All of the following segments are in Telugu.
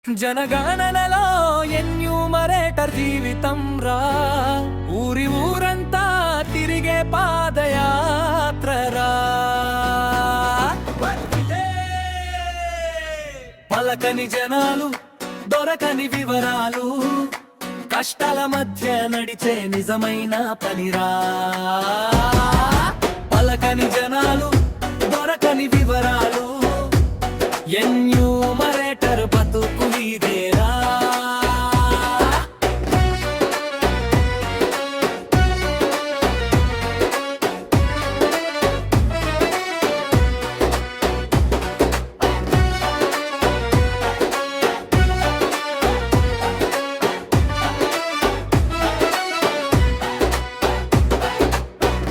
జనగణనలో ఎన్యూమరేటర్ జీవితం రా, ఊరి ఊరంతా తిరిగే పాదయాత్రరా. పలకని జనాలు, దొరకని వివరాలు, కష్టాల మధ్య నడిచే నిజమైన పనిరా. పలకని జనాలు, దొరకని వివరాలు, ఎన్యూమరేటర్ బతుకు ఇదేరా.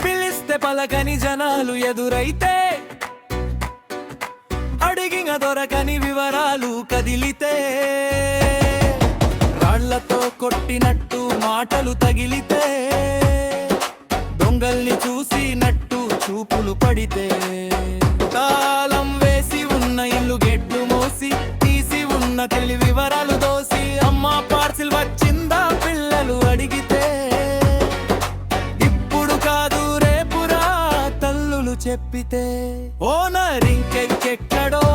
పిలిస్తే పలకని జనాలు ఎదురైతే, అడిగిన దొరకని వివరాలు కదిలితే, రాళ్లతో కొట్టినట్టు మాటలు తగిలితే, దొంగల్ని చూసినట్టు చూపులు పడితే, తాళం వేసి ఉన్న ఇల్లు గెట్లు మోసి తీసి ఉన్న తెలి వివరాలు దోసి, అమ్మా పార్సిల్ వచ్చిందా పిల్లలు అడిగితే, ఇప్పుడు కాదు రేపురా తల్లులు చెప్పితే, ఓనర్ ఇంకెక్కడో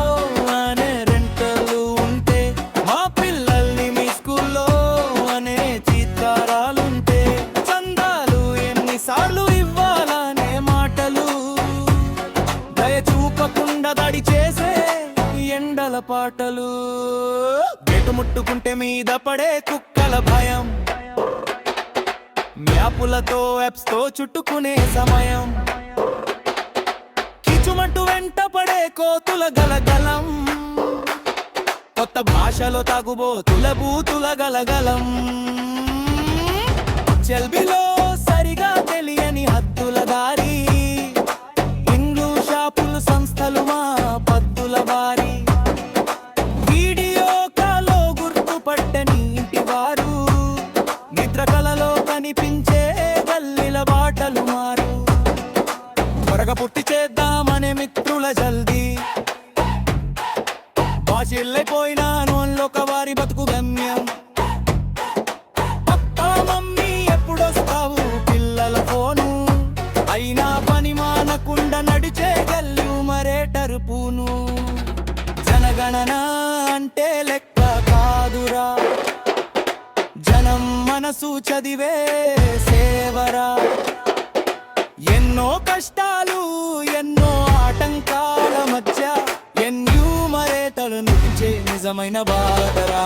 అనే రెంటలు ఉంటే, మా పిల్లల్ని మీ స్కూల్లో అనే చిత్రాలుంటే, చందాలు ఎన్నిసార్లు ఇవ్వాలనే మాటలు, దయ చూపకుండా దాడి చేసే ఎండల పాటలు, గెటు ముట్టుకుంటే మీద పడే కుక్కల భయం, మ్యాపులతో యాప్స్ తో చుట్టుకునే సమయం, కిచుమంటూ వెంట పడే కోతుల గలగలం, కొత్త భాషలో తాగుబోతుల బూతుల గలగలం, చెల్బిలో సరిగా తెలియని హద్దుల దారి, ఇండ్లు షాపులు సంస్థలు మా పద్దుల బారి, వీడియో కాలో గుర్తుపట్టని ఇంటి వారు, నిద్ర కలలో కనిపించే గల్లీల బాటలు మారు, త్వరగా పుట్టి చేద్దామనే మిత్రుల జల్దీ, బాసిల్లైపోయినా నోన్లొక వారి బతుకు గమ్యం, పప్పా మమ్మీ ఎప్పుడొస్తావు పిల్లల ఫోను, అయినా పని మానకుండా నడిచే ఎన్యూమరేటర్ పూను. జనగణన అంటే లెక్క కాదురా, జనం మనసు చదివే సేవరా. ఎన్నో కష్టాలు ఎన్నో ఆటంకాల మధ్య ఎన్యూమరేటర్ నుంచే నిజమైన బాధరా.